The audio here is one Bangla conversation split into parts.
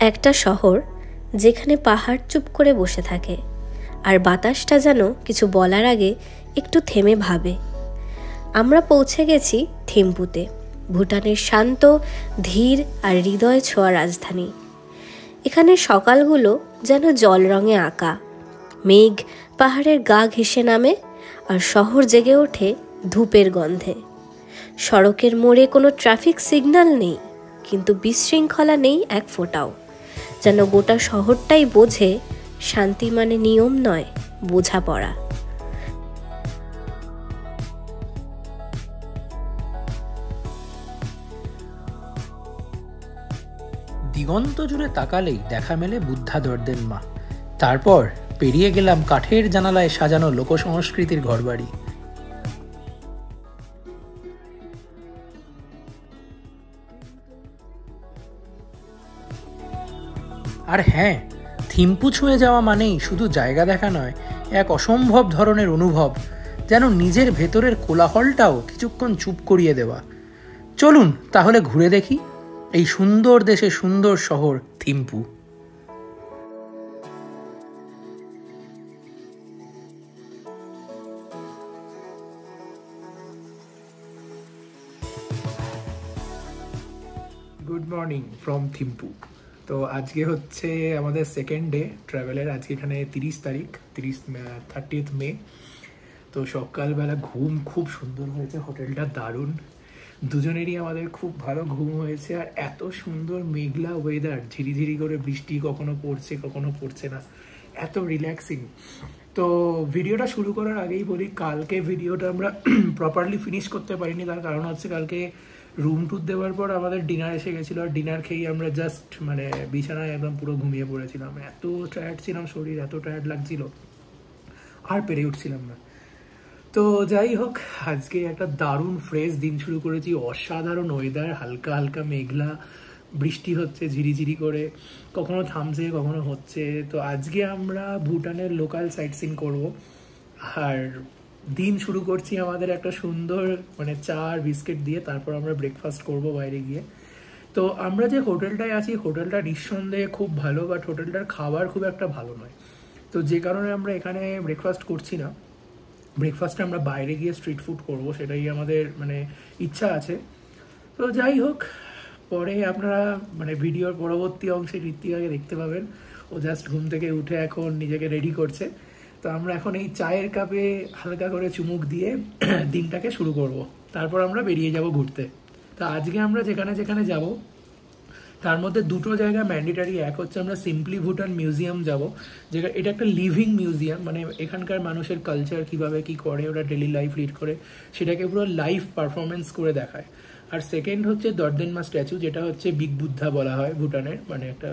একটা শহর যেখানে পাহাড় চুপ করে বসে থাকে আর বাতাসটা যেন কিছু বলার আগে একটু থেমে ভাবে। আমরা পৌঁছে গেছি থিম্পুতে, ভুটানের শান্ত, ধীর আর হৃদয় ছোঁয়া রাজধানী। এখানে সকালগুলো যেন জল রঙে আঁকা, মেঘ পাহাড়ের গা ঘেঁষে নামে আর শহর জেগে ওঠে ধূপের গন্ধে। সড়কের মোড়ে কোনো ট্রাফিক সিগন্যাল নেই, কিন্তু বিশৃঙ্খলা নেই এক ফোঁটাও। যেন গোটা শহরটাই বোঝে শান্তি মানে নিয়ম নয়, বোঝাপড়া। দিগন্ত জুড়ে তাকালেই দেখা মেলে বুদ্ধা দর্দের মা। তারপর পেরিয়ে গেলাম কাঠের জানালায় সাজানো লোকসংস্কৃতির ঘরবাড়ি। আর হ্যাঁ, থিম্পু ছুঁয়ে যাওয়া মানেই শুধু জায়গা দেখা নয়, এক অসম্ভব ধরনের অনুভব, যেন নিজের ভেতরের কোলাহলটাও কিছুক্ষণ চুপ করিয়ে দেওয়া। চলুন তাহলে ঘুরে দেখি এই সুন্দর দেশে সুন্দর শহর Thimphu. Good morning from Thimphu. তো আজকে হচ্ছে আমাদের সেকেন্ড ডে ট্রাভেলের। আজকে এখানে 30 মে। তো সকালবেলা ঘুম খুব সুন্দর হয়েছে, হোটেলটা দারুণ, দুজনেরই আমাদের খুব ভালো ঘুম হয়েছে। আর এত সুন্দর মেঘলা ওয়েদার, ঝিরিঝিরি করে বৃষ্টি কখনো পড়ছে কখনো পড়ছে না, এত রিল্যাক্সিং। তো ভিডিওটা শুরু করার আগেই বলি, কালকে ভিডিওটা আমরা প্রপারলি ফিনিশ করতে পারিনি। তার কারণ হচ্ছে কালকে রুম ট্যুর দেওয়ার পর আমাদের ডিনার এসে গেছিলো, আর ডিনার খেয়েই আমরা জাস্ট বিছানায় একদম পুরো ঘুমিয়ে পড়েছিলাম। এত টায়ার্ড ছিলাম, শরীর এত টায়ার্ড লাগছিল, আর পেরে উঠছিলাম না। তো যাই হোক, আজকে একটা দারুণ ফ্রেশ দিন শুরু করেছি, অসাধারণ ওয়েদার, হালকা হালকা মেঘলা, বৃষ্টি হচ্ছে ঝিরিঝিরি করে, কখনো থামছে কখনো হচ্ছে। তো আজকে আমরা ভুটানের লোকাল সাইট সিন করবো, আর দিন শুরু করছি আমাদের একটা সুন্দর চা আর বিস্কিট দিয়ে। তারপর আমরা ব্রেকফাস্ট করব বাইরে গিয়ে। তো আমরা যে হোটেলটায় আছি, হোটেলটা নিঃসন্দেহে খুব ভালো, বাট হোটেলটার খাবার খুব একটা ভালো নয়। তো যে কারণে আমরা এখানে ব্রেকফাস্ট করছি না, ব্রেকফাস্টে আমরা বাইরে গিয়ে স্ট্রিট ফুড করব, সেটাই আমাদের ইচ্ছা আছে। তো যাই হোক, পরে আপনারা ভিডিওর পরবর্তী অংশে ঋত্বিকাকে দেখতে পাবেন। ও জাস্ট ঘুম থেকে উঠে এখন নিজেকে রেডি করছে। তো আমরা এখন এই চায়ের কাপে হালকা করে চুমুক দিয়ে দিনটাকে শুরু করব, তারপর আমরা বেরিয়ে যাব ঘুরতে। তো আজকে আমরা যেখানে যেখানে যাব তার মধ্যে দুটো জায়গা ম্যান্ডেটারি। এক হচ্ছে আমরা সিম্পলি ভুটান মিউজিয়াম যাব, যেটা এটা একটা লিভিং মিউজিয়াম, এখানকার মানুষের কালচার কিভাবে কি করে, ওরা ডেলি লাইফ লিড করে, সেটাকে পুরো লাইভ পারফরমেন্স করে দেখায়। আর সেকেন্ড হচ্ছে দর্দেনমা স্ট্যাচু, যেটা হচ্ছে বিগ বুদ্ধা বলা হয় ভুটানের, একটা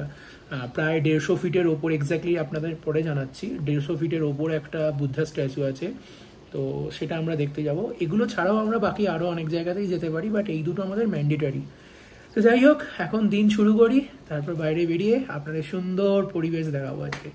প্রায় 150 ফিটের ওপর, এক্স্যাক্টলি আপনাদের পরে জানাচ্ছি, 150 ফিটের ওপর একটা বুদ্ধা স্ট্যাচু আছে। তো সেটা আমরা দেখতে যাব। এগুলো ছাড়াও আমরা বাকি আরও অনেক জায়গাতেই যেতে পারি, বাট এই দুটো আমাদের ম্যান্ডেটারি। তো যাই হোক, এখন দিন শুরু করি, তারপর বাইরে বেরিয়ে আপনাদের সুন্দর পরিবেশ দেখাবো আজকে।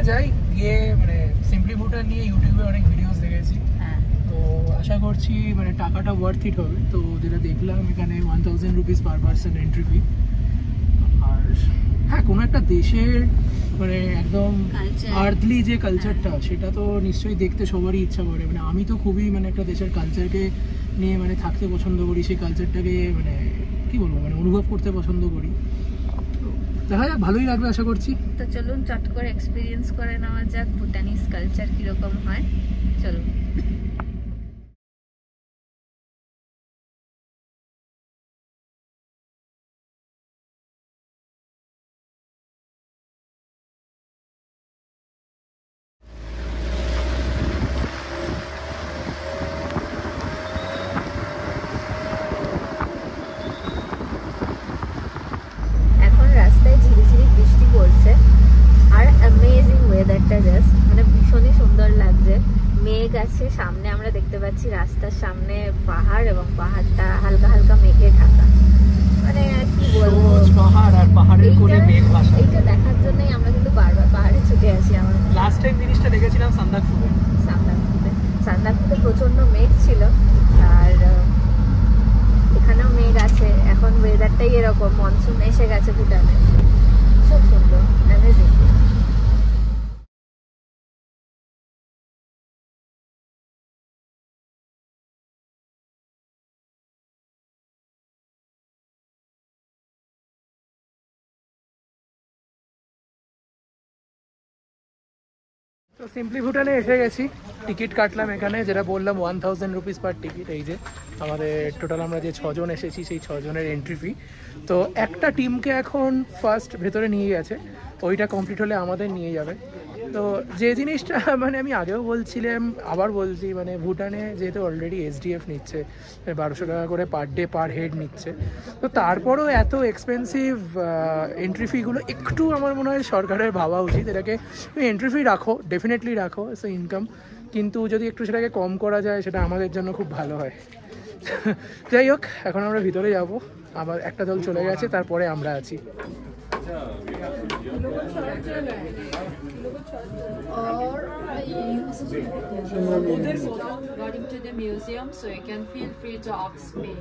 যাই গিয়ে সিম্পলি ভুটান নিয়ে ইউটিউবে অনেক ভিডিওস দেখেছি, তো আশা করছি টাকাটা ওয়ার্থ ইট হবে। তো যেটা দেখলাম এখানে 1000 rupees per person entry fee. আর হ্যাঁ, কোনো একটা দেশের একদম আর্থলি যে কালচারটা, সেটা তো নিশ্চয়ই দেখতে সবারই ইচ্ছা করে। আমি তো খুবই একটা দেশের কালচারকে নিয়ে থাকতে পছন্দ করি, সেই কালচারটাকে কি বলবো অনুভব করতে পছন্দ করি। দেখা যাক, ভালোই লাগবে আশা করছি। তো চলুন চট করে এক্সপিরিয়েন্স করে নেওয়া যাক ভুটানিজ কালচার কিরকম হয়। চলুন। আসছে সামনে আমরা দেখতে পাচ্ছি রাস্তার সামনে পাহাড় এবং পাহাড়টা হালকা হালকা মেঘে ঢাকা। মানে কি বলবো, পাহাড় আর পাহাড়ের কোলে মেঘ ভাসা। এইটা দেখার জন্যই আমরা কিন্তু বারবার পাহাড়ে ছুটে আসি। আমার লাস্ট টাইম জিনিসটা দেখেছিলাম সান্দাকফুতে। সান্দাকফুতে প্রচন্ড মেঘ ছিল, আর এখানেও মেঘ আছে। এখন ওয়েদারটাই এরকম, মনসুন এসে গেছে ভুটানে। খুব সুন্দর, অ্যামেজিং। তো সিম্পলি ভুটানে এসে গেছি, টিকিট কাটলাম এখানে, যেটা বললাম 1000 রুপিস পার টিকিট। এই যে আমাদের টোটাল আমরা যে 6 জন এসেছি সেই 6 জনের এন্ট্রি ফি। তো একটা টিমকে এখন ফার্স্ট ভেতরে নিয়ে গেছে, ওইটা কমপ্লিট হলে আমাদের নিয়ে যাবে। তো যে জিনিসটা মানে আমি আগেও বলছিলাম, আবার বলছি, মানে ভুটানে যেহেতু অলরেডি এসডিএফ নিচ্ছে 1200 টাকা করে পার ডে পার হেড নিচ্ছে, তো তারপরেও এত এক্সপেন্সিভ এন্ট্রি ফিগুলো একটু আমার মনে হয় সরকারের ভাবা উচিত। এটাকে এন্ট্রি ফি রাখো, ডেফিনেটলি রাখো, সো ইনকাম, কিন্তু যদি একটু সেটাকে কম করা যায় সেটা আমাদের জন্য খুব ভালো হয়। যাই হোক, এখন আমরা ভিতরে যাব, আবার একটা দল চলে গেছে, তারপরে আমরা আছি। Regarding to the museum, so you can feel free to ask me.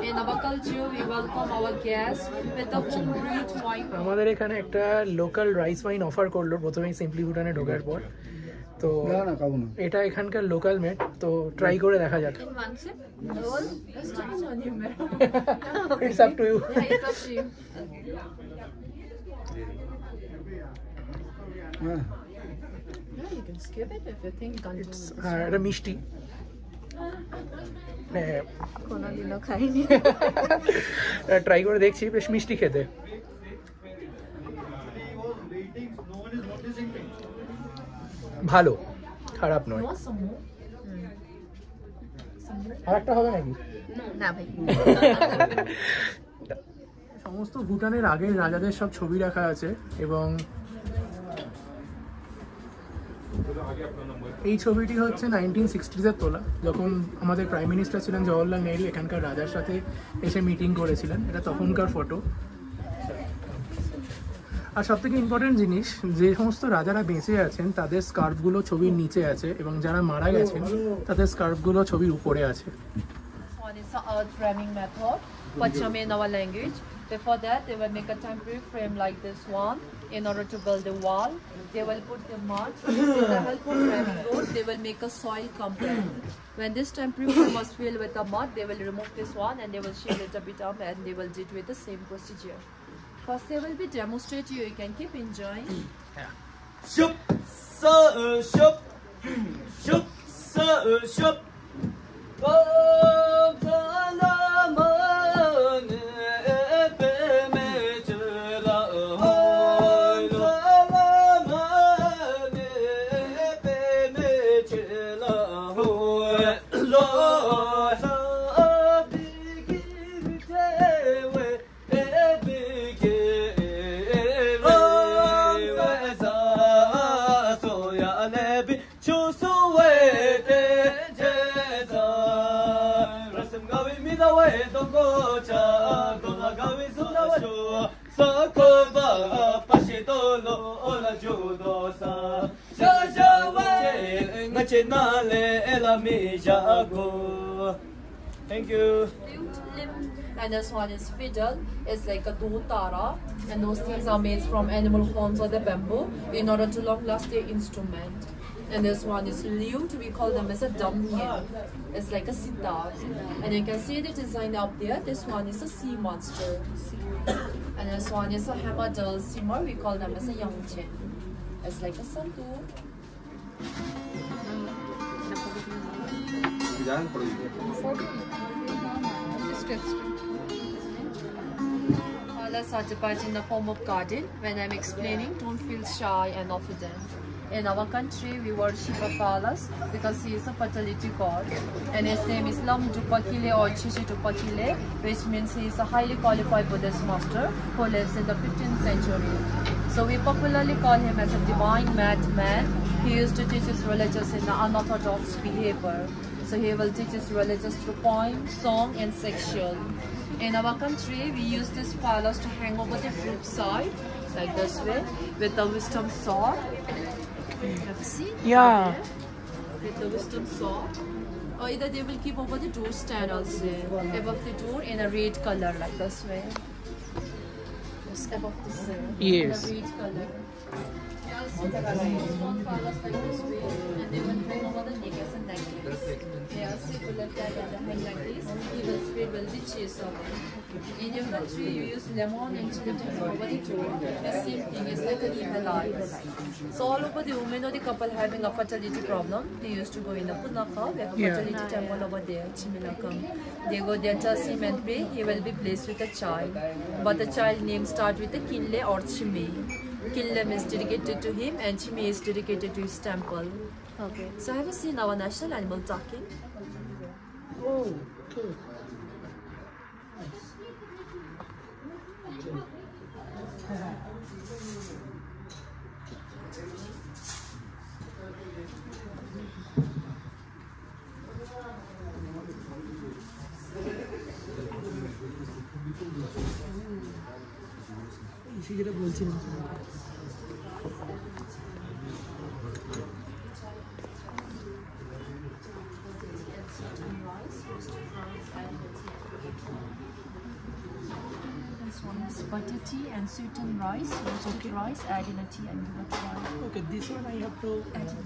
In our culture, we welcome our guests with a home brewed wine. আমাদের এখানে একটা লোকাল রাইস ওয়াইন অফার করলো প্রথমেই সিম্পলি ভুটানে ঢোকার পর। তো এটা এখানকার লোকাল মেড, তো ট্রাই করে দেখা যাক। It's up to you. এটা মিষ্টি, কোনোদিনও খাইনি, ট্রাই করে দেখছি, বেশ মিষ্টি খেতে। ভালো, খারাপ নয়। আর একটা হবে নাকি? না ভাই। সমস্ত ভুটানের আগের রাজাদের সব ছবি রাখা আছে, এবং এই ছবিটি হচ্ছে 1960s তোলা, যখন আমাদের প্রাইম মিনিস্টার ছিলেন জওহরলাল নেহরু, এখানকার রাজার সাথে এসে মিটিং করেছিলেন। এটা তখনকার ফটো। আর সব থেকে ইম্পর্টেন্ট জিনিস, যে সমস্ত রাজারা বেঁচে আছেন তাদের স্কার্ফগুলো ছবির নিচে আছে, এবং যারা মারা গেছেন তাদের স্কার্ফগুলো ছবির উপরে আছে। One is the earth ramming method, Pachame in our language. Before that, they will make a temporary frame like this one in order to build a wall. They will put the mud. With the help of ramming road, they will make a soil compound. When this temporary frame was filled with the mud, they will remove this one and they will shield it a bit up, and they will do it with the same procedure. First, they will be demonstrating you. You can keep enjoying. Shup, sir, shup, shup, sir, shup. Thank you. And this one is fiddle. It's like a dotara, and those things are made from animal horns or the bamboo in order to long last the instrument. And this one is lute. We call them as a dumnian. It's like a sitar. And you can see the design up there. This one is a sea monster. And this one is a hamadal simmer. We call them as a yangchen. It's like a santur. Let's start about in the form of garden. When I'm explaining, don't feel shy and confident. In our country, we worship Apollos because he is a fertility god, and his name is Lam Dupakile or Chichi Dupakile, which means he is a highly qualified Buddhist master who lives in the 15th century. So we popularly call him as a divine madman He used to teach his religious in the unorthodox behavior. So he will teach his religious through poem, song, and sexual. In our country, we use these phallus to hang over the roof side, like this way, with the wisdom sword. Have you seen? Yeah. With the wisdom sword. Or either they will keep over the door stand also, above the door in a red color, like this way. Just above this Yes. in a red color. One phallus like this way, and they will hang over the necklace and necklace. They are simple like that and hang like this. Evil spirit will be chased away. In your country, you use lemon and chili to hang over the door. The same thing is like an evil eyes. So all over the women or the couple having a fertility problem, they used to go in a Punaka, we have a fertility temple over there, Chimilakam. They go there, touch him and pray, he will be blessed with a child. But the child name starts with a Kinle or Chime. Kinlem is dedicated to him and Chime is dedicated to his temple. Okay. So have you seen our national animal talking? Oh, okay. ইসে যেটা বলছিলাম This one is butter tea and sweetened rice, roasted rice, add in a tea and give a try. Okay this one I have to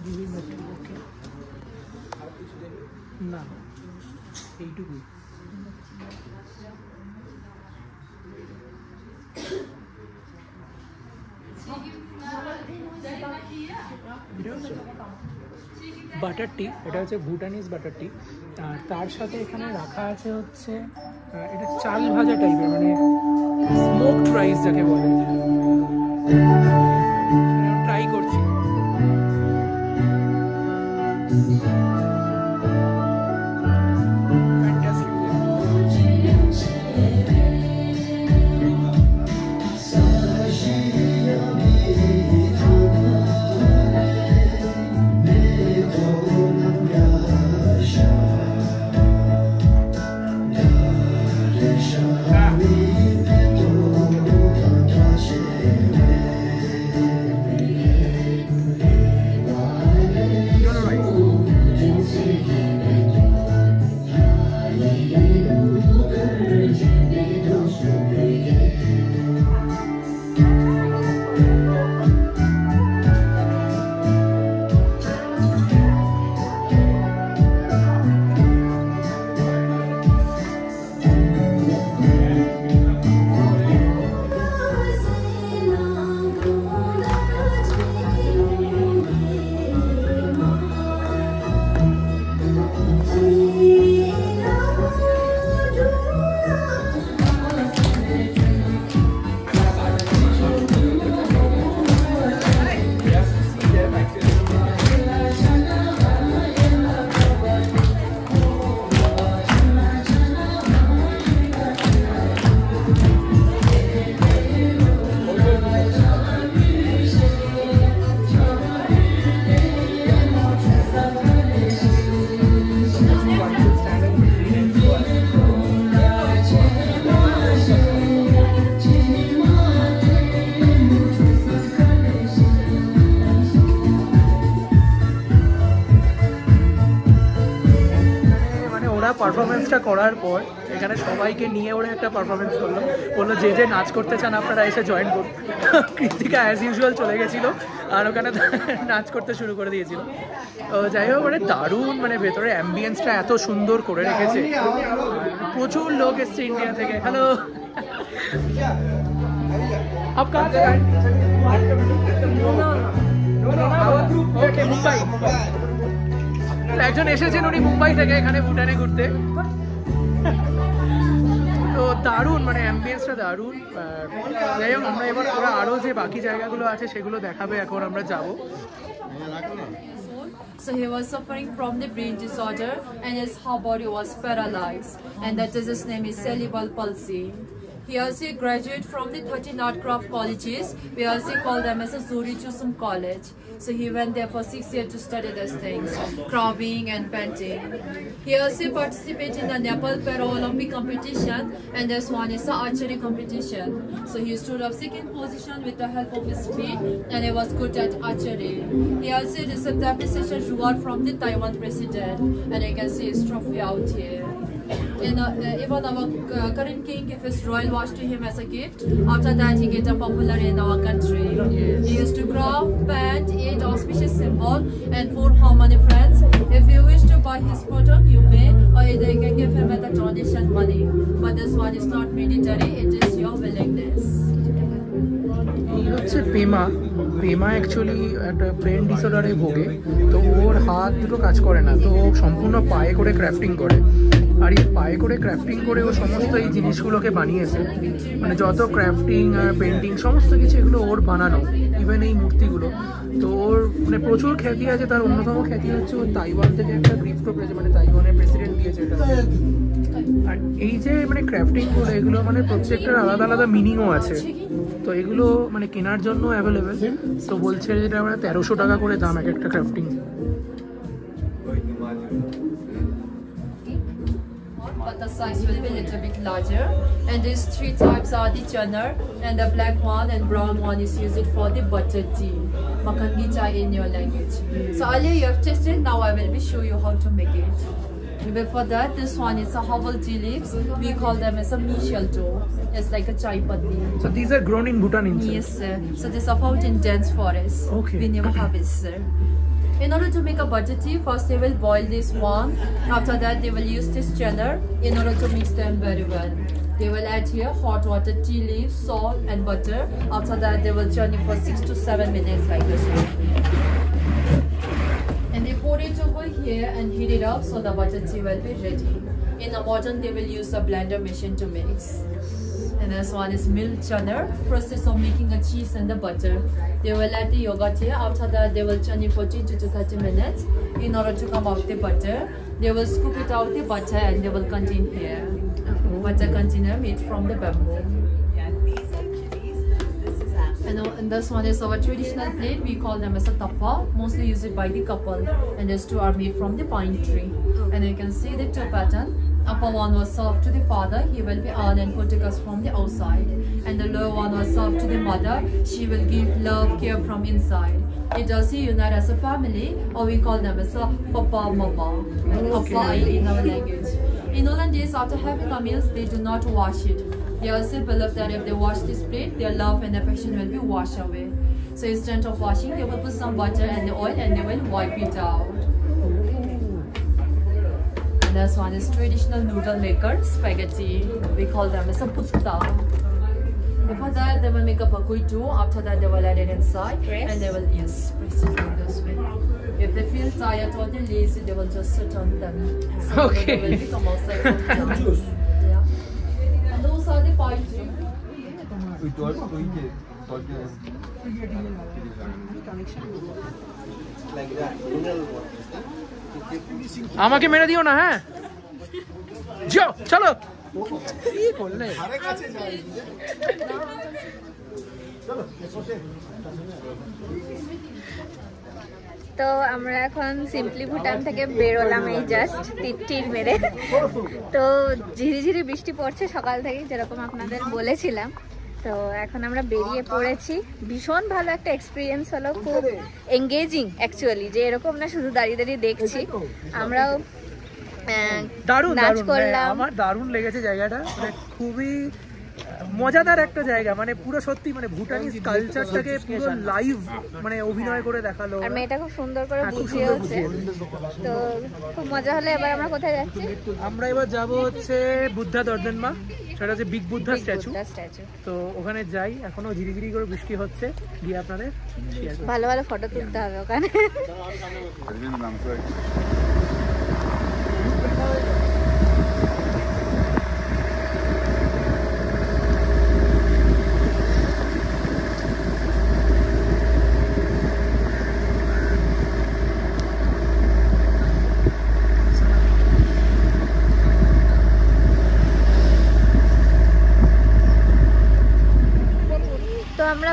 give in the ওকে না এইটুকুই বাটার টি, এটা হচ্ছে ভুটানিজ বাটার টি। আর তার সাথে এখানে রাখা আছে হচ্ছে এটা চাল ভাজা টাইপের, মানে স্মোকড রাইস যাকে বলে। ট্রাই করছি। পারফরমেন্সটা করার পর এখানে সবাইকে নিয়ে ওরা একটা পারফরমেন্স করলো, বললো যে যে নাচ করতে চান আপনারা এসে জয়েন করুন। কৃতিকা অ্যাজ ইউজুয়াল চলে গেছিলো আর ওখানে নাচ করতে শুরু করে দিয়েছিল। যাই হোক, মানে দারুণ, মানে ভেতরে অ্যাম্বিয়েন্সটা এত সুন্দর করে রেখেছে। প্রচুর লোক এসছে ইন্ডিয়া থেকে। হ্যালো, আপ কাহা সে আয়ে? ওকে, মুম্বাই। একজন এসেছেন, উনি মুম্বাই থেকে এখানে ভুটানে ঘুরতে। তো দারুণ, মানে অ্যাম্বিয়েন্সটা দারুণ। যাই হোক, আমরা এবার ওরা আরও যে বাকি জায়গাগুলো আছে সেগুলো দেখাবে, এখন আমরা যাবো। So he was suffering from the brain disorder and his whole body was paralyzed, and that is his name is cerebral palsy. He also graduated from the 13 art craft colleges. We also call them as a Zuri Chusum College. So he went there for 6 years to study these things, carving and painting. He also participated in the Nepal Para-Olympic competition, and this one is the archery competition. So he stood up second position with the help of his feet, and he was good at archery. He also received the appreciation reward from the Taiwan president, and you can see his trophy out here. Even our current king gave his royal watch to him as a gift. After that, he get popular in our country. He used to craft, paint, eat auspicious symbol, and for how many friends. If you wish to buy his photo, you may, or either you can give him at the donation money. But this one is not mandatory; it is your willingness. এই হচ্ছে পেমা। পেমা অ্যাকচুয়ালি একটা ব্রেন ডিসঅর্ডারে ভোগে, তো ওর হাত দুটো কাজ করে না, তো ও সম্পূর্ণ পায়ে করে ক্রাফটিং করে। আর এই পায়ে করে ক্রাফটিং করে ও সমস্ত এই জিনিসগুলোকে বানিয়েছে, মানে যত ক্রাফটিং পেন্টিং সমস্ত কিছু এগুলো ওর বানানো, ইভেন এই মূর্তিগুলো। তো ওর মানে প্রচুর খ্যাতি আছে। তার অন্যতম খ্যাতি হচ্ছে ও তাইওয়ান থেকে একটা গিফটও পেয়েছে, মানে তাইওয়ানের প্রেসিডেন্ট দিয়েছে এটা। আর এই যে মানে ক্রাফটিংগুলো, এগুলো মানে প্রত্যেকটার আলাদা আলাদা মিনিংও আছে। তো এগুলো মানে কেনার জন্য অ্যাভেলেবেল। তো বলছে যেটা আমরা 1300 টাকা করে দাম এক একটা crafting. But the size will be a little bit larger, and these 3 types are the chunner, and the black one and brown one is used for the butter tea, makhangi chai in your language. So earlier you have tasted, now I will be show you how to make it. Before that, this one is a havel tea leaves. We call them as a mistletoe. It's like a chai patti. So these are grown in Bhutan inside? Yes, sir. So these are found in dense forest. Okay. We never harvest, sir. In order to make a butter tea, first they will boil this one. After that, they will use this chunner in order to mix them very well. They will add here hot water, tea leaves, salt and butter. After that, they will churn it for 6 to 7 minutes like this. And they pour it over here and heat it up so the butter tea will be ready. In the modern, they will use a blender machine to mix. And this one is milk churner, process of making a cheese and the butter. They will add the yogurt here. After that, they will churn it for 20 to 30 minutes in order to come out the butter. They will scoop it out the butter and they will contain here. Butter container made from the bamboo. And this one is our traditional plate. We call them as a tappa, mostly used by the couple. And these two are made from the pine tree. And you can see the two pattern. Upper one was served to the father, he will be earned and protect us from the outside. And the lower one was served to the mother, she will give love, care from inside. It does unite as a family, or we call them as a papa, mama, papa in our language. In olden days, after having a meal, they do not wash it. They also believe that if they wash this plate, their love and affection will be washed away. So instead of washing, they will put some butter and the oil and they will wipe it out. This one is traditional noodle maker, spaghetti. We call them as a putta. Before that, they will make a bakui too. After that, they will add it inside and they will press it in this way. If they feel tired or they're lazy, they will just sit on them. So Okay. they will become outside from them. Yeah. And those are the pine tree. আমাকে মেরে দিও না, হ্যাঁ যাও চলো। কি করলে? তো আমরা এখন সিম্পলি ভুটান থেকে বেরোলাম এই জাস্ট তীর মেরে। তো ঝিরিঝিরি বৃষ্টি পড়ছে সকাল থেকে, যেরকম আপনাদের বলেছিলাম। তো এখন আমরা বেরিয়ে পড়েছি। ভীষণ ভালো একটা এক্সপিরিয়েন্স হলো, খুব এঙ্গেজিং অ্যাকচুয়ালি, যে এরকম না শুধু দাঁড়িয়ে দাঁড়িয়ে দেখছি। আমরাও দারুণ নাচ দারুণ, করলাম। আমার দারুণ লেগেছে জায়গাটা, মানে খুবই মজাদার একটা জায়গা, মানে পুরো সত্যি মানে ভুটানিজ কালচারটাকে পুরো লাইভ মানে অভিনয় করে দেখালো। আর মেয়েটা খুব সুন্দর করে বুঝিয়েছে, তো খুব মজা হলো। এবার আমরা কোথায় যাচ্ছি? আমরা এবার যাব হচ্ছে বুদ্ধা দর্দনমা, সেটা হচ্ছে বিগ বুদ্ধা স্ট্যাচু। তো ওখানে যাই, এখনো ঝিরিঝিরি করে বৃষ্টি হচ্ছে, গিয়ে আপনাদের ভালো ভালো ফটো তুলতে হবে ওখানে।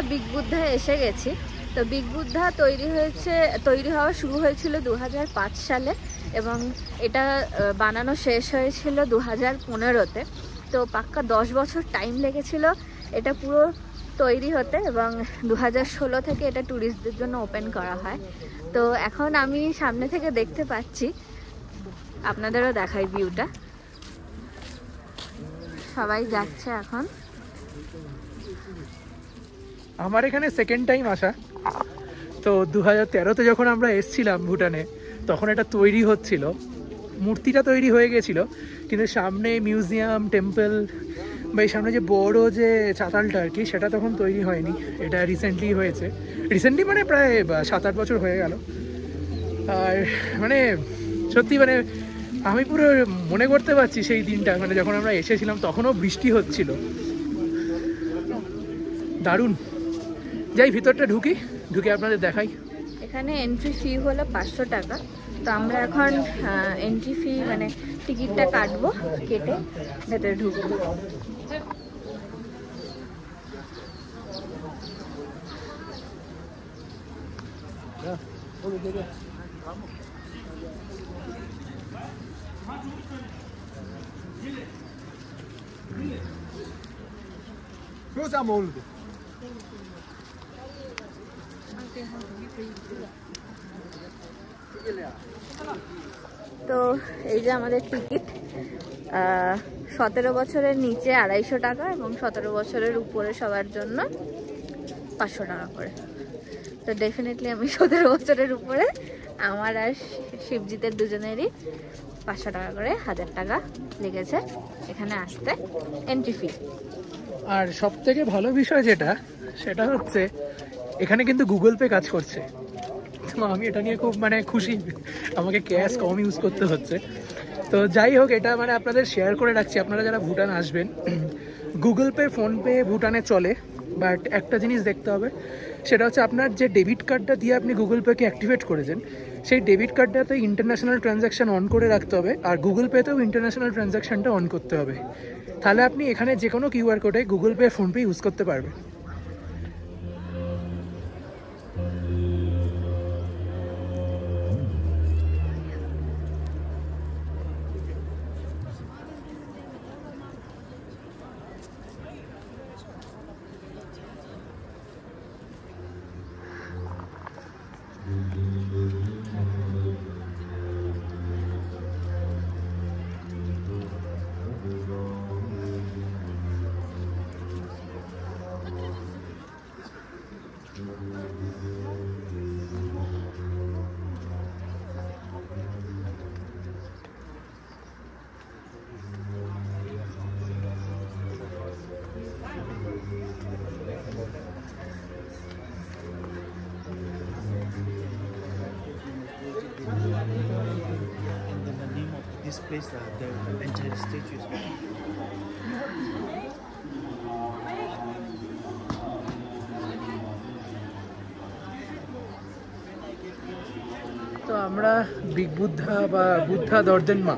বিগ বুদ্ধায় এসে গেছি। তো বিগ বুদ্ধা তৈরি হওয়া শুরু হয়েছিল 2005 সালে এবং এটা বানানো শেষ হয়েছিল 2015-তে। তো পাক্কা 10 বছর টাইম লেগেছিল এটা পুরো তৈরি হতে, এবং 2016 থেকে এটা ট্যুরিস্টদের জন্য ওপেন করা হয়। তো এখন আমি সামনে থেকে দেখতে পাচ্ছি, আপনাদেরও দেখাই ভিউটা। সবাই যাচ্ছে এখন। আমার এখানে সেকেন্ড টাইম আসা। তো 2013-তে যখন আমরা এসছিলাম ভুটানে, তখন এটা তৈরি হচ্ছিল, মূর্তিটা তৈরি হয়ে গেছিলো, কিন্তু সামনে মিউজিয়াম, টেম্পল বা এই সামনে যে বড় যে চাতালটা আর কি, সেটা তখন তৈরি হয়নি। এটা রিসেন্টলি হয়েছে, রিসেন্টলি মানে প্রায় 7-8 বছর হয়ে গেল। আর মানে সত্যি মানে আমি পুরো মনে করতে পারছি সেই দিনটা, মানে যখন আমরা এসেছিলাম তখনও বৃষ্টি হচ্ছিল, দারুণ। যাই ভিতরটা ঢুকে আপনাদের দেখাই। এখানে এন্ট্রি ফি হলো 500 টাকা। তো আমরা এখন এন্ট্রি ফি মানে টিকিটটা কাটবো, কেটে ভেতরে ঢুকবো। তো এই যে আমাদের টিকিট, 17 বছরের নিচে 250 টাকা এবং 17 বছরের উপরে সবার জন্য 500 টাকা করে। তো ডেফিনেটলি আমি 17 বছরের উপরে, আমার আর শিবজিতের দুজনেরই 500 টাকা করে, 1000 টাকা লেগেছে এখানে আসতে এন্ট্রি ফি। আর সব থেকে ভালো বিষয় যেটা, সেটা হচ্ছে এখানে কিন্তু গুগল পে কাজ করছে। তো আমি এটা নিয়ে খুব মানে খুশি, আমাকে ক্যাশ কম ইউজ করতে হচ্ছে। তো যাই হোক, এটা মানে আপনাদের শেয়ার করে রাখছি, আপনারা যারা ভুটান আসবেন, গুগল পে, ফোনপে ভুটানে চলে, বাট একটা জিনিস দেখতে হবে, সেটা হচ্ছে আপনার যে ডেবিট কার্ডটা দিয়ে আপনি গুগল পেকে অ্যাক্টিভেট করেছেন, সেই ডেবিট কার্ডটাতে ইন্টারন্যাশনাল ট্রানজ্যাকশান অন করে রাখতে হবে, আর গুগল পেতেও ইন্টারন্যাশনাল ট্রানজ্যাকশানটা অন করতে হবে। তাহলে আপনি এখানে যে কোনো কিউআর কোডে গুগল পে, ফোনপে ইউজ করতে পারবেন। This place, the entire statue is তো আমরা বিগ বুদ্ধা বা বুদ্ধা দর্দেন মা,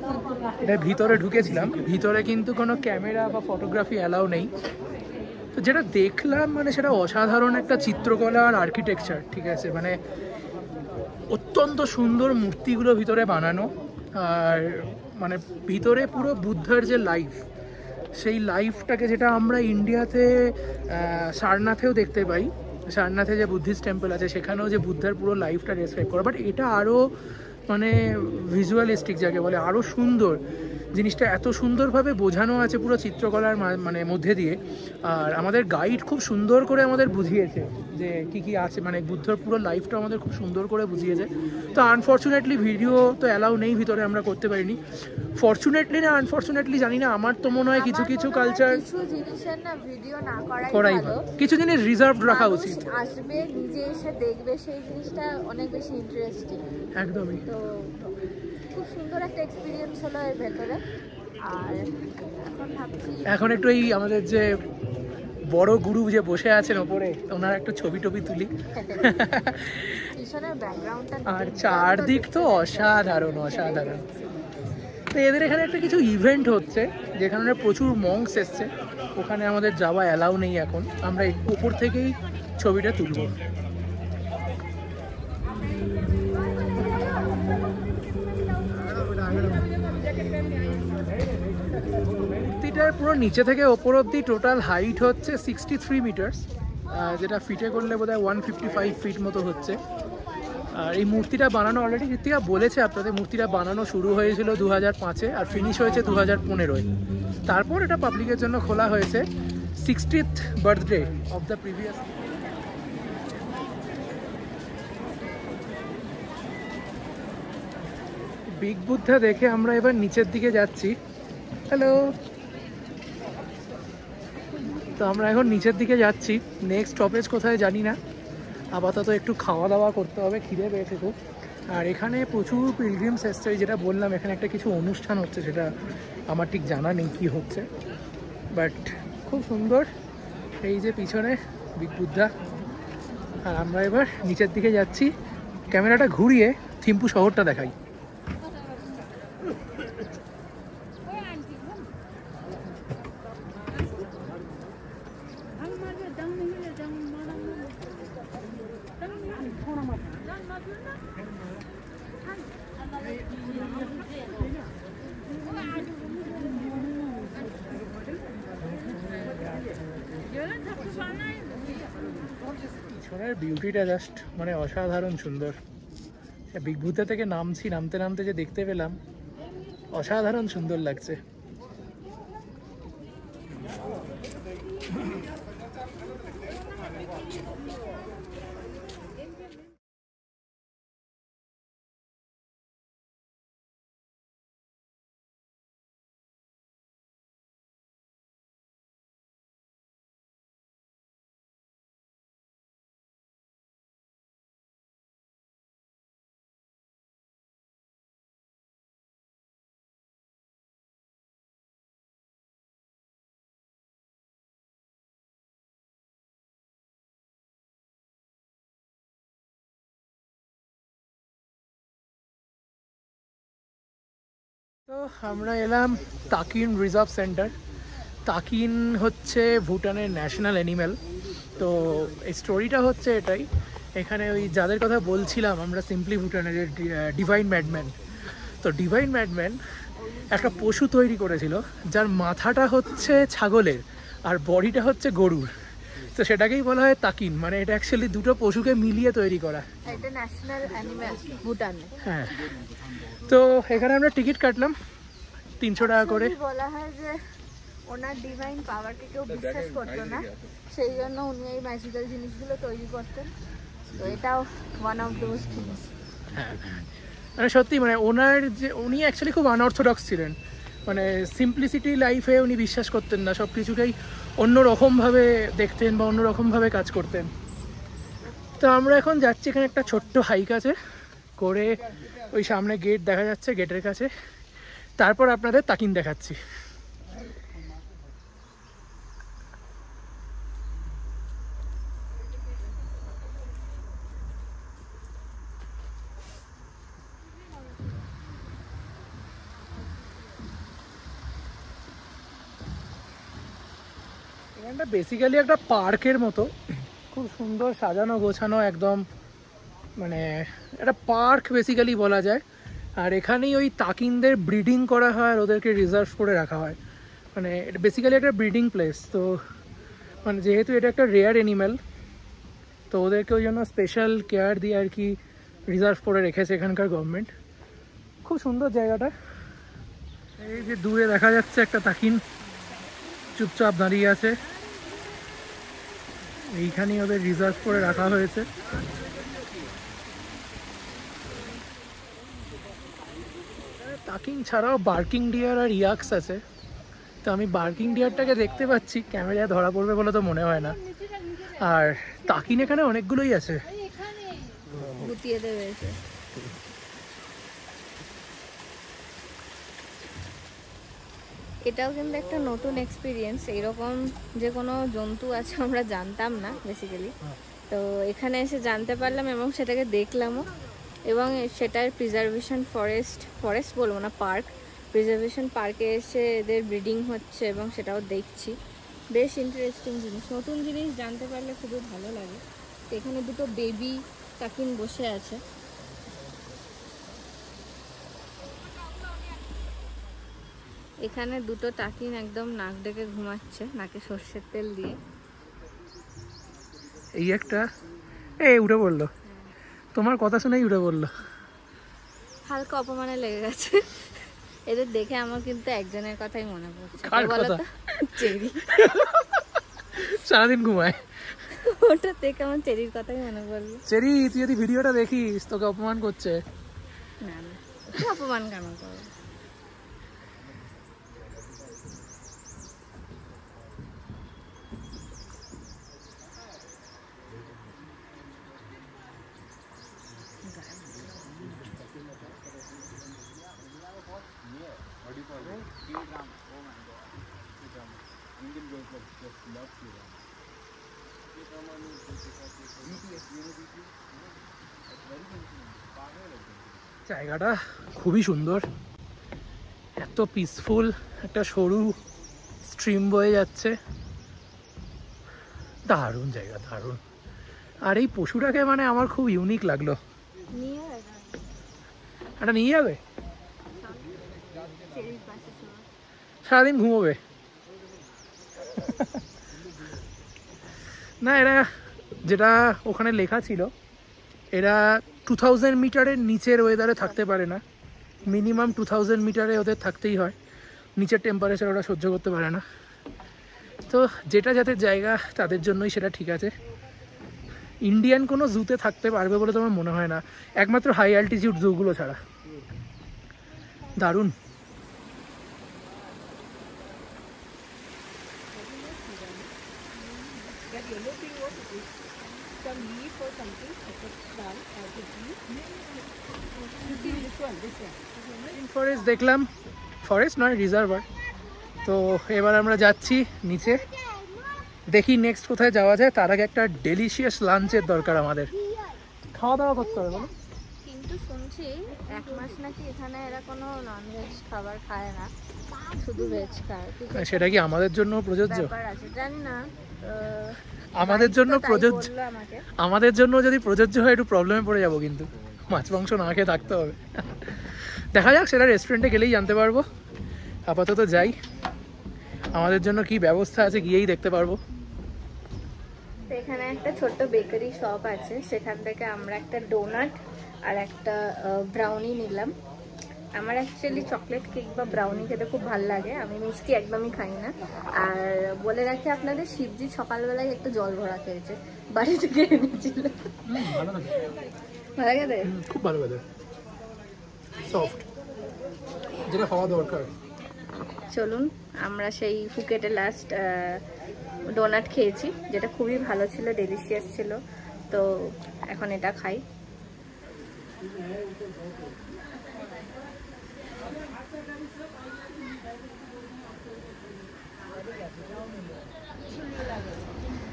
এটা ভিতরে ঢুকেছিলাম। ভিতরে কিন্তু কোনো ক্যামেরা বা ফটোগ্রাফি অ্যালাউ নেই। তো যেটা দেখলাম মানে সেটা অসাধারণ একটা চিত্রকলা আর আর্কিটেকচার, ঠিক আছে, মানে অত্যন্ত সুন্দর মূর্তিগুলো ভিতরে বানানো। আর মানে ভিতরে পুরো বুদ্ধার যে লাইফ, সেই লাইফটাকে যেটা আমরা ইন্ডিয়াতে সারনাথেও দেখতে পাই, সারনাথে যে বুদ্ধিস্ট টেম্পল আছে সেখানেও যে বুদ্ধার পুরো লাইফটা ডেসক্রাইব করা, বাট এটা আরও মানে ভিজুয়ালিস্টিক যাকে বলে, আরও সুন্দর। জিনিসটা এত সুন্দরভাবে বোঝানো আছে পুরো চিত্রকলার মানে মধ্যে দিয়ে। আর আমাদের গাইড খুব সুন্দর করে আমাদের বুঝিয়েছে যে কী কী আছে, মানে বুদ্ধর পুরো লাইফটা আমাদের খুব সুন্দর করে বুঝিয়েছে। তো আনফর্চুনেটলি ভিডিও তো অ্যালাউ নেই ভিতরে, আমরা করতে পারিনি। ফরচুনেটলি না আনফর্চুনেটলি জানি না, আমার তো মনে হয় কিছু কিছু কালচার করাই ভালো, কিছু জিনিস রিজার্ভ রাখা উচিত। আসবে নিজে এসে দেখবে, সেই জিনিসটা অনেক বেশি ইন্টারেস্টিং। একদমই। তো খুব সুন্দর একটা এক্সপিরিয়েন্স হলো এর ভেতরে। আর এখন ভাবছি, এখন একটু এই আমাদের যে বড় গুরু যে বসে আছেন ওপরে, ওনার একটা ছবি টবি তুলি। পিছনের ব্যাকগ্রাউন্ডটা আর চারদিক তো অসাধারণ অসাধারণ। তো এদের এখানে একটা কিছু ইভেন্ট হচ্ছে যেখানে প্রচুর মঙ্কস এসছে, ওখানে আমাদের যাওয়া অ্যালাউ নেই এখন। আমরা উপর থেকেই ছবিটা তুলব। মূর্তিটার পুরো নিচে থেকে ওপর অব্দি টোটাল হাইট হচ্ছে 63 মিটার্স, যেটা ফিটে করলে বোধহয় 155 ফিট মতো হচ্ছে। আর এই মূর্তিটা বানানো অলরেডি ঋত্বিকা বলেছে আপনাদের, মূর্তিটা বানানো শুরু হয়েছিল 2005-এ আর ফিনিশ হয়েছে 2015-এ। তারপর এটা পাবলিকের জন্য খোলা হয়েছে 60th birthday of the previous. Big Buddha দেখে আমরা এবার নিচের দিকে যাচ্ছি। হ্যালো, তো আমরা এখন নিচের দিকে যাচ্ছি। নেক্সট স্টপেজ কোথায় জানি না, আপাতত একটু খাওয়া দাওয়া করতে হবে, খিদে পেয়েছে খুব। আর এখানে প্রচুর পিলগ্রিমস এসছে, যেটা বললাম এখানে একটা কিছু অনুষ্ঠান হচ্ছে, সেটা আমার ঠিক জানা নেই কী হচ্ছে, বাট খুব সুন্দর। এই যে পিছনে বিগ বুদ্ধা, আর আমরা এবার নিচের দিকে যাচ্ছি। ক্যামেরাটা ঘুরিয়ে থিম্পু শহরটা দেখাই। পিছনের বিউটিটা জাস্ট মানে অসাধারণ সুন্দর। বিগ বুদ্ধা থেকে নামছি, নামতে নামতে যে দেখতে পেলাম অসাধারণ সুন্দর লাগছে। তো আমরা এলাম তাকিন রিজার্ভ সেন্টার। তাকিন হচ্ছে ভুটানের ন্যাশনাল অ্যানিম্যাল। তো এই স্টোরিটা হচ্ছে এটাই, এখানে ওই যাদের কথা বলছিলাম আমরা সিম্পলি ভুটানের ডিভাইন ম্যাডম্যান, তো ডিভাইন ম্যাডম্যান একটা পশু তৈরি করেছিল যার মাথাটা হচ্ছে ছাগলের আর বডিটা হচ্ছে গরুর। তো সেটাকেই বলা হয় তাকিন, মানে এটা অ্যাকচুয়ালি দুটো পশুকে মিলিয়ে তৈরি করা। এটা ন্যাশনাল অ্যানিম্যাল ভুটানে। হ্যাঁ, তো এখানে আমরা টিকিট কাটলাম 300 টাকা করে। বলা হয় যে ওনার ডিভাইন পাওয়ারকে কেউ বিশ্বাস করতো না, সেই জন্য উনি এই ম্যাজিক্যাল জিনিসগুলো তৈরি করতেন। তো এটাও ওয়ান অফ দোজ থিংস। হ্যাঁ, মানে সত্যি মানে ওনার যে উনি অ্যাকচুয়ালি খুব আনঅর্থোডক্স ছিলেন, মানে সিম্পলিসিটি লাইফে উনি বিশ্বাস করতেন না, সব কিছুকেই অন্যরকমভাবে দেখতেন বা অন্যরকমভাবে কাজ করতেন। তো আমরা এখন যাচ্ছি, এখানে একটা ছোট্ট হাইক আছে করে, ওই সামনে গেট দেখা যাচ্ছে, গেটের কাছে। তারপর আপনাদের তাকিন দেখাচ্ছি। এখানটা বেসিক্যালি একটা পার্কের মতো, খুব সুন্দর সাজানো গোছানো একদম, মানে একটা পার্ক বেসিক্যালি বলা যায়। আর এখানেই ওই তাকিনদের ব্রিডিং করা হয় আর ওদেরকে রিজার্ভ করে রাখা হয়, মানে এটা বেসিক্যালি একটা ব্রিডিং প্লেস। তো মানে যেহেতু এটা একটা রেয়ার অ্যানিম্যাল, তো ওদেরকে ওই জন্য স্পেশাল কেয়ার দিয়ে আর কি রিজার্ভ করে রেখেছে এখানকার গভর্নমেন্ট। খুব সুন্দর জায়গাটা। এই যে দূরে দেখা যাচ্ছে একটা তাকিন চুপচাপ দাঁড়িয়ে আছে, এইখানেই ওদের রিজার্ভ করে রাখা হয়েছে। তাকিন ছাড়াও বার্কিং ডিয়ার আর ইয়াক্স আছে। তো আমি বার্কিং ডিয়ারটাকে দেখতে পাচ্ছি, ক্যামেরায় ধরা পড়বে বলে তো মনে হয় না। আর তাকিন এখানে অনেকগুলোই আছে। এটাও কিন্তু একটা নতুন এক্সপিরিয়েন্স, এইরকম যে কোনো জন্তু আছে আমরা জানতাম না বেসিক্যালি। তো এখানে এসে জানতে পারলাম এবং সেটাকে দেখলামও, এবং সেটার প্রিজার্ভেশন ফরেস্ট বলবো না, পার্ক, প্রিজার্ভেশন পার্কে এসে এদের ব্রিডিং হচ্ছে এবং সেটাও দেখছি। বেশ ইন্টারেস্টিং জিনিস, নতুন জিনিস জানতে পারলে খুবই ভালো লাগে। তো এখানে দুটো বেবি কাকিন বসে আছে। এখানে দুটো টাকিন একদম নাক ডেকে ঘুমাচ্ছে, নাকে সর্ষের তেল দিয়ে। এই একটা উঠে পড়লো, তোমার কথা শুনেই উঠে পড়লো। হালকা অপমানে লেগে গেছে। এদের দেখে আমার কিন্তু একজনের কথাই মনে পড়ছে। চেরি। সারাদিন ঘুমায়। ওটা দেখে আমার চেরির কথাই মনে পড়লো। চেরি, তুই যদি ভিডিওটা দেখিস তোকে অপমান করছে। না না, অপমান কেন করো? জায়গাটা খুবই সুন্দর, এত পিসফুল, একটা সরু স্ট্রিম বয়ে যাচ্ছে, দারুণ জায়গা, দারুণ। আর এই পশুটাকে মানে আমার খুব ইউনিক লাগলো। এটা নিয়ে যাবে, সারাদিন ঘুমোবে না। এরা যেটা ওখানে লেখা ছিল, এরা 2000 মিটারের নিচের ওয়েদারে থাকতে পারে না, মিনিমাম 2000 মিটারে ওদের থাকতেই হয়, নিচের টেম্পারেচার ওরা সহ্য করতে পারে না। তো যেটা যাদের জায়গা তাদের জন্যই সেটা ঠিক আছে। ইন্ডিয়ান কোনো জুতে থাকতে পারবে বলে তো আমার মনে হয় না, একমাত্র হাই অ্যালটিটিউড জুগুলো ছাড়া। দারুণ। ফরেস্ট দেখলাম, ফরেস্ট নয় রিজার্ভার। তো এবার আমরা যাচ্ছি নিচে, দেখি নেক্সট কোথায় যাওয়া যায়। তার আগে একটা ডেলিশিয়াস লাঞ্চের দরকার আমাদের, খাওয়া দাওয়া করতে হবে বলো। কিন্তু শুনছি 1 মাস নাকি এখানে এরা কোনো ননভেজ খাবার খায় না, শুধু ভেজ খায়। সেটা কি আমাদের জন্য প্রযোজ্য? জানি না, আমাদের জন্য প্রযোজ্য, আমাদের জন্য যদি প্রযোজ্য হয় একটু প্রবলেমে পড়ে যাবো, কিন্তু মাছ মাংস না খেয়ে থাকতে হবে। দেখা যাক, সেটা রেস্টুরেন্টে গেলেই জানতে পারবো। আপাতত যাই, আমাদের জন্য কি ব্যবস্থা আছে গিয়েই দেখতে পারবো। তো এখানে একটা ছোট্ট বেকারি শপ আছে, সেখান থেকে আমরা একটা ডোনাট আর একটা ব্রাউনি নিলাম। আমার অ্যাকচুয়ালি চকলেট কেক বা ব্রাউনি খেতে খুব ভালো লাগে, আমি মিষ্টি একদমই খাই না। আর বলে রাখি আপনাদের, শিবজি সকালবেলায় একটু জল ভরা খেয়েছে, বাড়ি থেকে এনেছিল। ভালো খেতে, খুব ভালো খেতে, সফট, যেটা খাওয়া দরকার। চলুন, আমরা সেই ফুকেটে লাস্ট ডোনাট খেয়েছি, যেটা খুবই ভালো ছিল, ডেলিশিয়াস ছিল। তো এখন এটা খাই।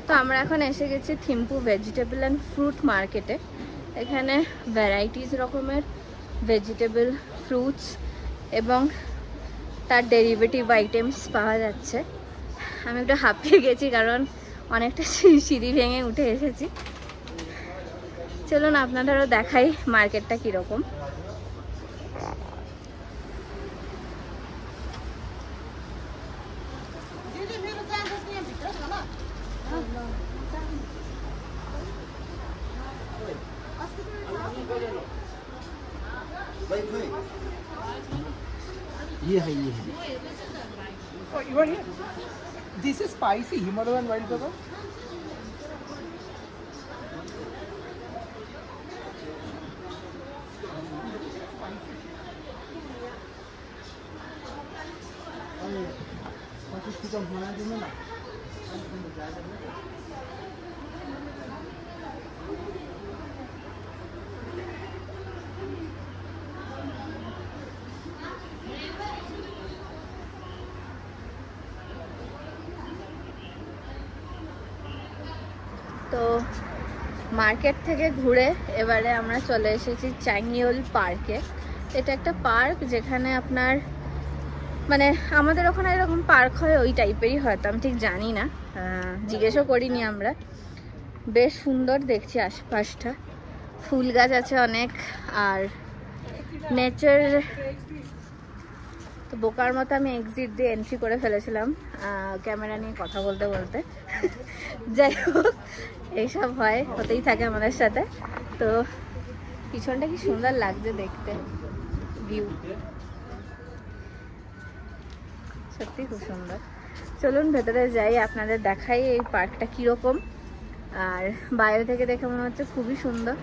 তো আমরা এখন এসে গেছি থিম্পু ভেজিটেবল অ্যান্ড ফ্রুট মার্কেটে। এখানে ভ্যারাইটিস রকমের ভেজিটেবল, ফ্রুটস এবং তার ডেরিভেটিভ আইটেমস পাওয়া যাচ্ছে। আমি একটু হাঁপিয়ে গেছি, কারণ অনেকটা সিঁড়ি ভেঙে উঠে এসেছি। চলুন আপনাদেরও দেখাই মার্কেটটা কীরকম। ये है Oh, you are here. This is spicy Himalayan wild pepper. তো মার্কেট থেকে ঘুরে এবারে আমরা চলে এসেছি চাংইয়েল পার্কে। এটা একটা পার্ক যেখানে আপনার মানে আমাদের ওখানে এরকম পার্ক হয় ওই টাইপেরই হয়তো, আমি ঠিক জানি না, জিজ্ঞেসও করিনি আমরা। বেশ সুন্দর দেখছি আশপাশটা, ফুল গাছ আছে অনেক, আর নেচার। তো বোকার মতো আমি এক্সিট দিয়ে এন্ট্রি করে ফেলেছিলাম ক্যামেরা নিয়ে কথা বলতে বলতে। যাই হোক, এইসব হয়, হতেই থাকে আমাদের সাথে। তো পিছনটা কি সুন্দর লাগছে দেখতে, ভিউ সত্যি খুব সুন্দর। চলুন ভেতরে যাই, আপনাদের দেখাই এই পার্কটা কীরকম। আর বাইরে থেকে দেখে মনে হচ্ছে খুবই সুন্দর।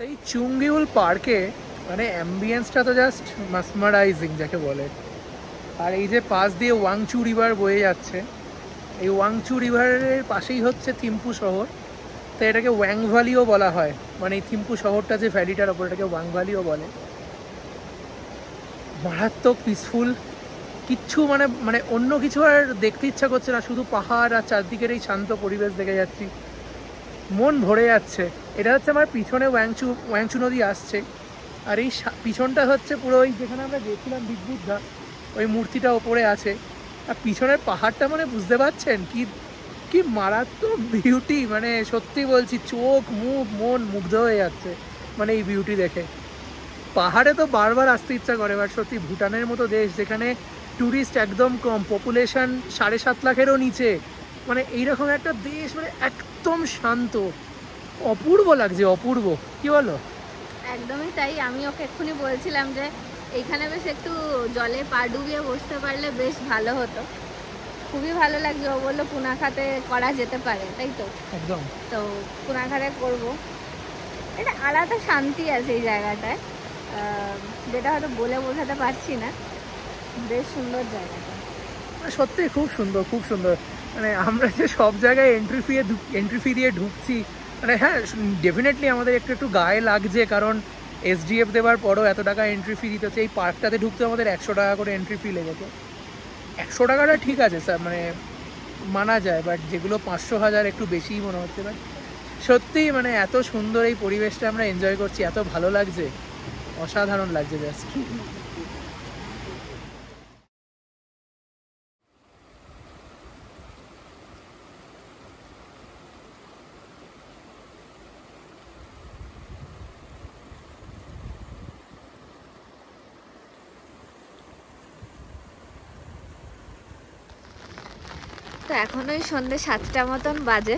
এই চুংগিউল পার্কে মানে অ্যাম্বিয়েন্সটা তো জাস্ট মাসমারাইজিং যাকে বলে। আর এই যে পাশ দিয়ে ওয়াংচু রিভার বয়ে যাচ্ছে, এই ওয়াংচু রিভারের পাশেই হচ্ছে থিম্পু শহর। তো এটাকে ওয়াং ভ্যালিও বলা হয়, মানে এই থিম্পু শহরটা যে ভ্যালিটার ওপর, এটাকে ওয়াং ভ্যালিও বলে। মারাত্মক পিসফুল, কিচ্ছু মানে মানে অন্য কিছু আর দেখতে ইচ্ছা করছে না, শুধু পাহাড় আর চারদিকের এই শান্ত পরিবেশ দেখে যাচ্ছি, মন ভরে যাচ্ছে। এটা হচ্ছে আমার পিছনে ওয়াংচু নদী আসছে, আর এই পিছনটা হচ্ছে পুরো ওই যেখানে আমরা গেছিলাম বিদ্যুৎধা, ওই মূর্তিটা ওপরে আছে। আর পিছনের পাহাড়টা মানে বুঝতে পারছেন কি কি মারাত্মক বিউটি, মানে সত্যি বলছি চোখ মুখ মন মুগ্ধ হয়ে যাচ্ছে মানে এই বিউটি দেখে। পাহাড়ে তো বারবার আসতে ইচ্ছা করে, বাট সত্যি ভুটানের মতো দেশ যেখানে ট্যুরিস্ট একদম কম, পপুলেশন 7.5 লাখেরও নিচে, মানে এইরকম একটা দেশ, মানে একদম শান্ত, অপূর্ব লাগছে, অপূর্ব, কি বলো? একদমই তাই। আমি ওকে এক্ষুনি বলছিলাম যে এইখানে বেশ একটু জলে পা ডুবিয়ে বসতে পারলে বেশ ভালো হতো, খুবই ভালো লাগছে। ও বললো পুনাখাতে করা যেতে পারে, তাই তো? একদম। তো পুনাখাতে করবো। এটা আলাদা শান্তি আছে এই জায়গাটায়, যেটা হয়তো বলে বোঝাতে পারছি না। বেশ সুন্দর জায়গাটা, সত্যি খুব সুন্দর, খুব সুন্দর। মানে আমরা যে সব জায়গায় এন্ট্রি ফি দিয়ে ঢুকছি, মানে হ্যাঁ ডেফিনেটলি আমাদের একটু গায়ে লাগছে, কারণ SDF দেওয়ার পরও এত টাকা এন্ট্রি ফি দিতে হচ্ছে। এই পার্কটাতে ঢুকতে আমাদের 100 টাকা করে এন্ট্রি ফি লেগেছে। 100 টাকাটা ঠিক আছে স্যার, মানে মানা যায়, বাট যেগুলো 500-1000 একটু বেশিই মনে হচ্ছে। বাট সত্যিই মানে এত সুন্দর এই পরিবেশটা আমরা এনজয় করছি, এত ভালো লাগছে, অসাধারণ লাগছে জাস্ট। তো এখন ওই সন্ধ্যে 7টা মতন বাজে।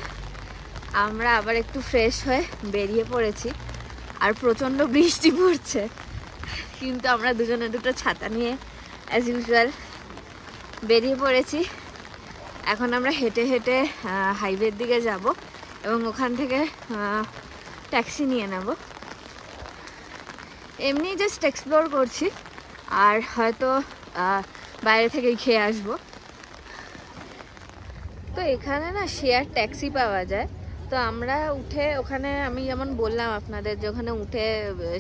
আমরা আবার একটু ফ্রেশ হয়ে বেরিয়ে পড়েছি, আর প্রচণ্ড বৃষ্টি পড়ছে, কিন্তু আমরা দুজনে দুটো ছাতা নিয়ে অ্যাজ ইউজুয়াল বেরিয়ে পড়েছি। এখন আমরা হেঁটে হেঁটে হাইওয়ের দিকে যাব এবং ওখান থেকে ট্যাক্সি নিয়ে নেব। এমনি জাস্ট এক্সপ্লোর করছি, আর হয়তো বাইরে থেকেই খেয়ে আসবো। তো এখানে না শেয়ার ট্যাক্সি পাওয়া যায়, তো আমরা উঠে ওখানে, আমি যেমন বললাম আপনাদের যে ওখানে উঠে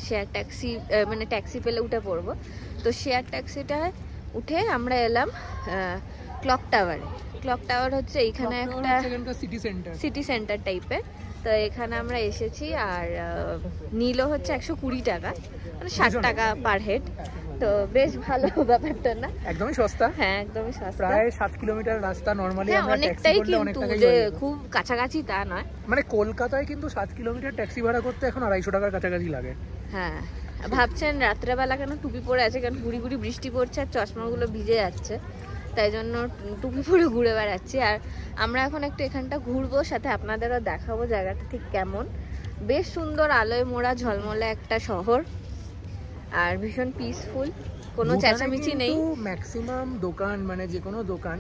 শেয়ার ট্যাক্সি মানে ট্যাক্সি পেলে উঠে পড়বো। তো শেয়ার ট্যাক্সিটায় উঠে আমরা এলাম ক্লক টাওয়ারে। ক্লক টাওয়ার হচ্ছে এইখানে একটা সিটি সেন্টার টাইপের। তো এখানে আমরা এসেছি, আর নিল হচ্ছে 120 টাকা, মানে 60 টাকা পার হেড। তো বেশ ভালো ব্যাপারটা না? একদমই সস্তা। হ্যাঁ, একদমই সস্তা। প্রায় 7 কিলোমিটার রাস্তা নরমালি আমরা অনেকটাই, কিন্তু যে খুব কাছাকাছি তা নয়। মানে কলকাতায় কিন্তু 7 কিলোমিটার ট্যাক্সি ভাড়া করতে এখন 250 টাকার কাছাকাছি লাগে। হ্যাঁ, ভাবছেন রাত্রেবেলা কেন টুপি পরে আছে, কারণ গুড়ি গুড়ি বৃষ্টি পড়ছে আর চশমাগুলো ভিজে যাচ্ছে, তাই জন্য টুপি পরে ঘুরে বেড়াচ্ছি। আর আমরা এখন একটু এখানটা ঘুরবো, সাথে আপনাদেরও দেখাবো জায়গাটা ঠিক কেমন। বেশ সুন্দর আলোয় মোড়া ঝলমলে একটা শহর, আর ভীষণ পিসফুল, কোনো চেঁচামেচি নেই। ম্যাক্সিমাম দোকান, মানে যে কোনো দোকান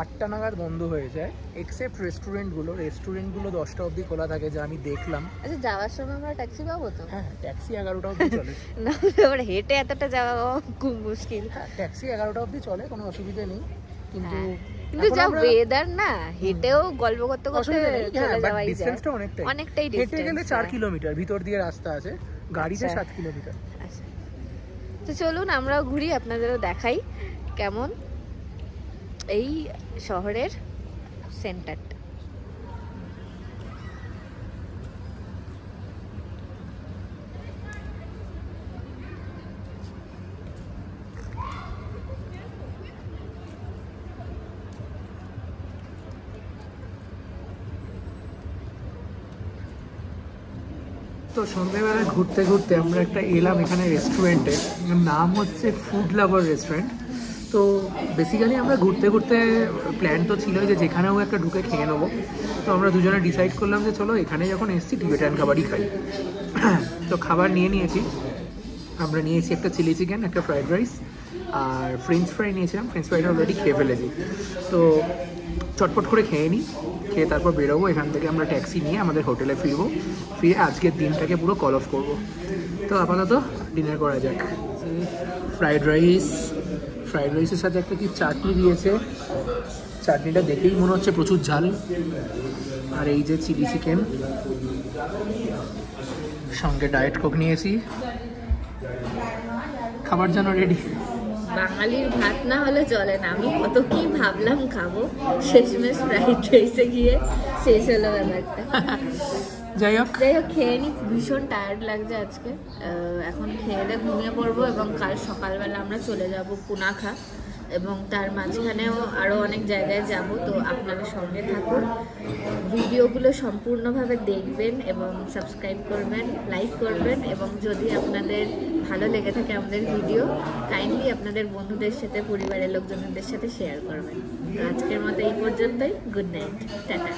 8টা নাগাদ বন্ধ হয়ে যায়, এক্সেপ্ট রেস্টুরেন্টগুলো। রেস্টুরেন্টগুলো 10টা অবধি খোলা থাকে, যা আমি দেখলাম। আচ্ছা, যাওয়ার সময় আমরা ট্যাক্সি পাবো তো? হ্যাঁ, ট্যাক্সি 11টা অবধি চলে। না, এবার হেঁটে এতটা যাওয়া খুব মুশকিল। ট্যাক্সি 11টা অবধি চলে, কোনো অসুবিধা নেই। কিন্তু যা ওয়েদার না, হেঁটেও গল্প করতে করতে চলে যাওয়াই যায়। ডিসটেন্সটা অনেকটাই ডিসটেন্স। হেঁটে গেলে 4 কিলোমিটার, ভিতর দিয়ে রাস্তা আছে, গাড়িতে 7 কিলোমিটার। আচ্ছা, তো চলুন আমরাও ঘুরি, আপনাদেরও দেখাই কেমন এই শহরের সেন্টারটা। তো সন্ধ্যেবেলায় ঘুরতে ঘুরতে আমরা একটা এলাম এখানে রেস্টুরেন্টে, নাম হচ্ছে ফুড লাভার রেস্টুরেন্ট। তো বেসিক্যালি আমরা ঘুরতে ঘুরতে প্ল্যান তো ছিল যে যেখানেও একটা ঢুকে খেয়ে নেবো। তো আমরা দুজনে ডিসাইড করলাম যে চলো এখানে যখন এসেছি টিবেটান খাবারই খাই। তো খাবার নিয়েছি। আমরা নিয়েছি একটা চিলি চিকেন, একটা ফ্রাইড রাইস, আর ফ্রেঞ্চ ফ্রাই নিয়েছিলাম। ফ্রেঞ্চ ফ্রাইটা অলরেডি খেয়ে ফেলেছি। তো চটপট করে খেয়ে নিই, খেয়ে তারপর বেরোবো এখান থেকে। আমরা ট্যাক্সি নিয়ে আমাদের হোটেলে ফিরে আজকের দিনটাকে পুরো কল অফ করবো। তো আপাতত ডিনার করা যাক। ফ্রাইড রাইসের সাথে একটা কি চাটনি দিয়েছে, চাটনিটা দেখেই মনে হচ্ছে প্রচুর ঝাল। আর এই যে চিলি চিকেন, সঙ্গে ডায়েট কোক নিয়েছি। খাবার যেন রেডি। বাঙালির ভাত না হলে চলে না। আমি কত কি ভাবলাম খাবো, শেষমেশ ফ্রাইড রাইসে গিয়ে শেষ হলো ব্যাপারটা। যাই হোক খেয়ে নি, ভীষণ টায়ার্ড লাগছে আজকে। এখন খেয়ে দিয়ে ঘুমিয়ে পড়বো, এবং কাল সকালবেলা আমরা চলে যাব পুনাখা, এবং তার মাঝখানেও আরও অনেক জায়গায় যাব। তো আপনারা সঙ্গে থাকুন, ভিডিওগুলো সম্পূর্ণভাবে দেখবেন এবং সাবস্ক্রাইব করবেন, লাইক করবেন, এবং যদি আপনাদের ভালো লেগে থাকে আমাদের ভিডিও, কাইন্ডলি আপনাদের বন্ধুদের সাথে, পরিবারের লোকজনদের সাথে শেয়ার করবেন। তো আজকের মতো এই পর্যন্তই। Good night, tata.